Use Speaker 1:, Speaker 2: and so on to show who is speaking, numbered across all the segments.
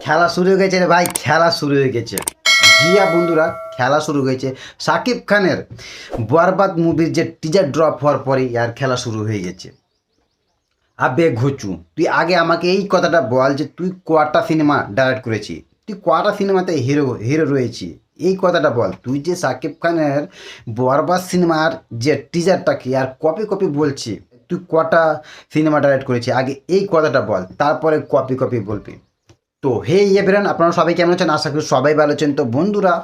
Speaker 1: খেলা শুরু হয়ে গেছে রে ভাই, খেলা শুরু হয়ে গেছে। জিয়া বন্ধুরা, খেলা শুরু হয়েছে। শাকিব খানের বরবাদ মুভির যে টিজার ড্রপ হওয়ার পরে আর খেলা শুরু হয়ে গেছে। আবে ঘুচু, তুই আগে আমাকে এই কথাটা বল যে তুই কটা সিনেমা ডাইরেক্ট করেছি, তুই কটা সিনেমাতে হিরো হিরো রয়েছি, এই কথাটা বল। তুই যে শাকিব খানের বরবাদ সিনেমার যে টিজারটা কি আর কপি কপি বলছি, তুই কটা সিনেমা ডাইরেক্ট করেছি আগে এই কথাটা বল, তারপরে কপি কপি বলবি। তো হে এভরিওয়ান, আপনারা সবাই কেমন আছেন? আশা করি সবাই ভালো আছেন। তো বন্ধুরা,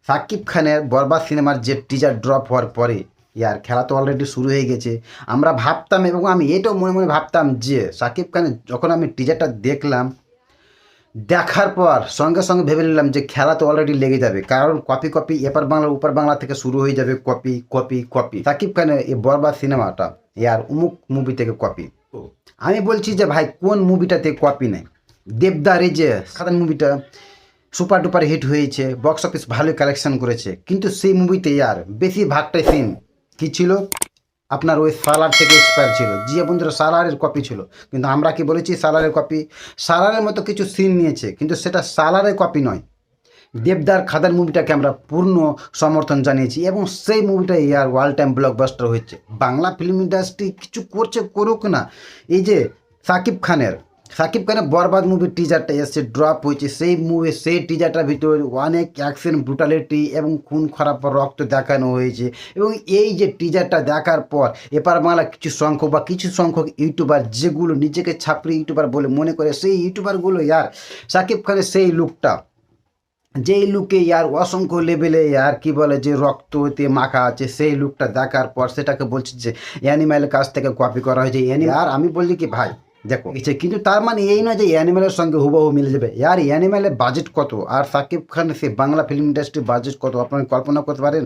Speaker 1: সাকিব খানের বরবাদ সিনেমার যে টিজার ড্রপ হওয়ার পরে ইয়ার খেলা তো অলরেডি শুরু হয়ে গেছে। আমরা ভাবতাম এবং আমি এটাও মনে মনে ভাবতাম যে সাকিব খানের যখন আমি টিজারটা দেখলাম, দেখার পর সঙ্গে সঙ্গে ভেবে নিলাম যে খেলা তো অলরেডি লেগে যাবে, কারণ কপি কপি এপার বাংলা ওপার বাংলা থেকে শুরু হয়ে যাবে। কপি কপি কপি সাকিব খানের এই বরবাদ সিনেমাটা ইয়ার অমুক মুভি থেকে কপি। আমি বলছি যে ভাই, কোন মুভিটাতে কপি নেই? দেবদার এই যে খাদান মুভিটা সুপার ডুপার হিট হয়েছে, বক্স অফিস ভালোই কালেকশন করেছে, কিন্তু সেই মুভিতে আর বেশিরভাগটাই সিন কি ছিল, আপনার ওই সালার থেকে এক্সপায়ার ছিল। জিয়া বন্ধুরা, সালারের কপি ছিল, কিন্তু আমরা কি বলেছি সালারের কপি। সালারের মতো কিছু সিন নিয়েছে, কিন্তু সেটা সালারের কপি নয়। দেবদার খাদান মুভিটাকে আমরা পূর্ণ সমর্থন জানিয়েছি এবং সেই মুভিটা ইয়ার ওয়ার্ল্ড টাইম ব্লকবাস্টার হয়েছে। বাংলা ফিল্ম ইন্ডাস্ট্রি কিছু করছে, করুক না। এই যে সাকিব খানের বরবাদ মুভির টিজারটা এসে ড্রপ হয়েছে, সেই মুভি সেই টিজারটার ভিতরে অনেক অ্যাকশন, ব্রুটালিটি এবং খুন খারাপ রক্ত দেখানো হয়েছে। এবং এই যে টিজারটা দেখার পর এপার বাংলা কিছু সংখ্যক ইউটিউবার, যেগুলো নিজেকে ছাপড়ি ইউটিউবার বলে মনে করে, সেই ইউটিউবারগুলো ইয়ার সাকিব খানের সেই লুকটা, যেই লুকে ইয়ার অসংখ্য লেভেলে ইয়ার কি বলে যে রক্ততে মাখা আছে, সেই লুকটা দেখার পর সেটাকে বলছে যে অ্যানিম্যালের কাছ থেকে কপি করা হয়েছে। আর আমি বলছি কি ভাই দেখো, কিন্তু তার মানে এই নয় যে অ্যানিম্যালের সঙ্গে হুবহু মিলে যাবে। ইয়ার অ্যানিম্যালের বাজেট কত আর সাকিব খানের সে বাংলা ফিল্ম ইন্ডাস্ট্রির বাজেট কত, আপনারা কল্পনা করতে পারেন?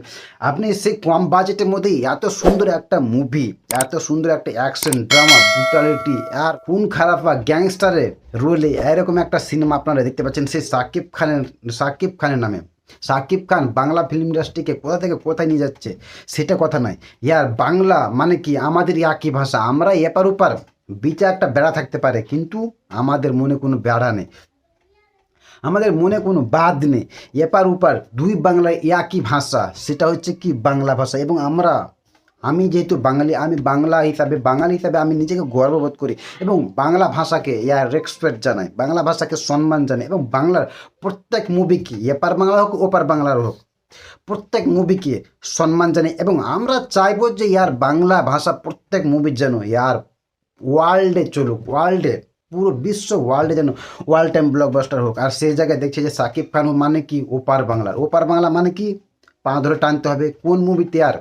Speaker 1: আপনি সেই কম বাজেটের মধ্যেই এত সুন্দর একটা মুভি, এত সুন্দর একটা অ্যাকশন, ড্রামা, ব্রুটালিটি আর খুন খারাপ বা গ্যাংস্টারের রোলে এরকম একটা সিনেমা আপনারা দেখতে পাচ্ছেন সেই সাকিব খানের নামে। সাকিব খান বাংলা ফিল্ম ইন্ডাস্ট্রিকে কোথা থেকে কোথায় নিয়ে যাচ্ছে সেটা কথা নয়। ইয়ার বাংলা মানে কি আমাদের একই ভাষা, আমরা এপার ওপার বিচার একটা বেড়া থাকতে পারে, কিন্তু আমাদের মনে কোনো বেড়া নেই, আমাদের মনে কোনো বাদ নেই। এপার ওপার দুই বাংলায় একই ভাষা, সেটা হচ্ছে কি বাংলা ভাষা। এবং আমি যেহেতু বাঙালি, আমি বাঙালি হিসাবে আমি নিজেকে গর্ববোধ করি এবং বাংলা ভাষাকে ইয়ার রেসপেক্ট জানাই, বাংলা ভাষাকে সম্মান জানাই এবং বাংলার প্রত্যেক মুভিকে, এপার বাংলা হোক ওপার বাংলার হোক, প্রত্যেক মুভিকে সম্মান জানাই। এবং আমরা চাইবো যে ইয়ার বাংলা ভাষা প্রত্যেক মুভির যেন ইয়ার ওয়ার্ল্ডে চলুক, ওয়ার্ল্ডে, পুরো বিশ্ব ওয়ার্ল্ডে যেন ওয়ার্ল্ড টাইম ব্লকবাস্টার হোক। আর সেই জায়গায় দেখছে যে সাকিব খান মানে কি ওপার বাংলা মানে কি পা ধরে টানতে হবে। কোন মুভিতে আর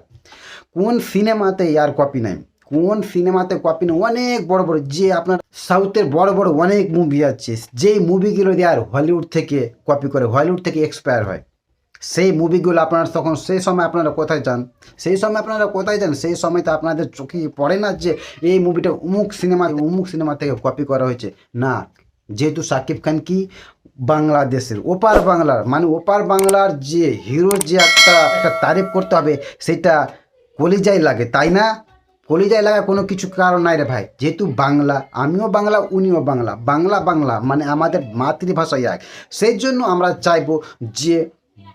Speaker 1: কোন সিনেমাতে আর কপি নাই, কোন সিনেমাতে কপি নেই? অনেক বড় বড় যে আপনার সাউথের বড় বড় অনেক মুভি আছে, যেই মুভিগুলো আর হলিউড থেকে কপি করে, হলিউড থেকে এক্সপায়ার হয়, সেই মুভিগুলো আপনারা তখন সেই সময় আপনারা কোথায় যান? সেই সময় তো আপনাদের চোখে পড়ে না যে এই মুভিটা অমুক সিনেমা থেকে কপি করা হয়েছে। না, যেহেতু সাকিব খান কি বাংলাদেশের ওপার বাংলার, মানে ওপার বাংলার যে হিরোর যে একটা তারিফ করতে হবে, সেটা কলিজায় লাগে, তাই না? কলিজায় লাগা কোনো কিছু কারণ নাই রে ভাই। যেহেতু বাংলা, আমিও বাংলা, উনিও বাংলা মানে আমাদের মাতৃভাষা এক। সেই জন্য আমরা চাইবো যে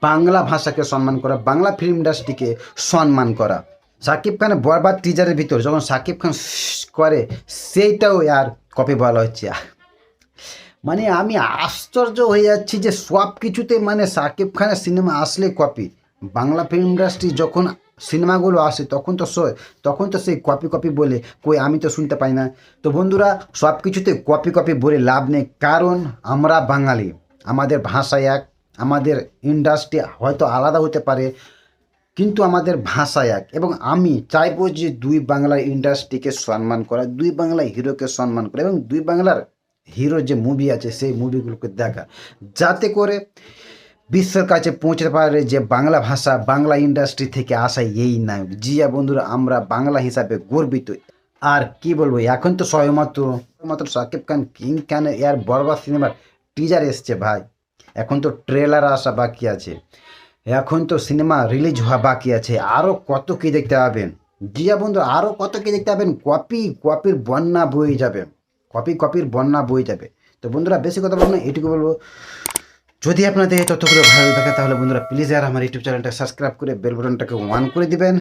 Speaker 1: বাংলা ভাষাকে সম্মান করা, বাংলা ফিল্ম ইন্ডাস্ট্রিকে সম্মান করা। সাকিব খানের বরবাদ টিজারের ভিতর যখন সাকিব খান করে, সেইটাও আর কপি বলা হচ্ছে। মানে আমি আশ্চর্য হয়ে যাচ্ছি যে সব কিছুতে মানে সাকিব খানের সিনেমা আসলে কপি। বাংলা ফিল্ম ইন্ডাস্ট্রি যখন সিনেমাগুলো আসে তখন তো সেই কপি বলে কই আমি তো শুনতে পাই না। তো বন্ধুরা, সব কিছুতে কপি বলে লাভ নেই, কারণ আমরা বাঙালি, আমাদের ভাষা এক, আমাদের ইন্ডাস্ট্রি হয়তো আলাদা হতে পারে, কিন্তু আমাদের ভাষা এক। এবং আমি চাইবো যে দুই বাংলার ইন্ডাস্ট্রিকে সম্মান করা, দুই বাংলার হিরোকে সম্মান করা এবং দুই বাংলার হিরো যে মুভি আছে সেই মুভিগুলোকে দেখা, যাতে করে বিশ্বের কাছে পৌঁছতে পারে যে বাংলা ভাষা, বাংলা ইন্ডাস্ট্রি থেকে আসা এই নায়ক। জিয়া বন্ধুরা, আমরা বাংলা হিসাবে গর্বিত। আর কি বলবো, এখন তো সবেমাত্র সাকিব খান কিং খানের এর বরবাদ সিনেমার টিজার এসছে ভাই, এখন তো ট্রেলার আসা বাকি আছে, এখন তো সিনেমা রিলিজ হওয়া বাকি আছে, আরও কত কি দেখতে পাবেন জিয়া বন্ধু, আরও কত কি দেখতে পাবেন। কপির বন্যা বয়ে যাবে, কপির বন্যা বয়ে যাবে। তো বন্ধুরা বেশি কথা বলবো না, এটুকু বলবো, যদি আপনাদের এই তথ্যগুলো ভালো থাকে তাহলে বন্ধুরা প্লিজ আর আমার ইউটিউব চ্যানেলটা সাবস্ক্রাইব করে বেল বাটনটাকে অন করে দিবেন।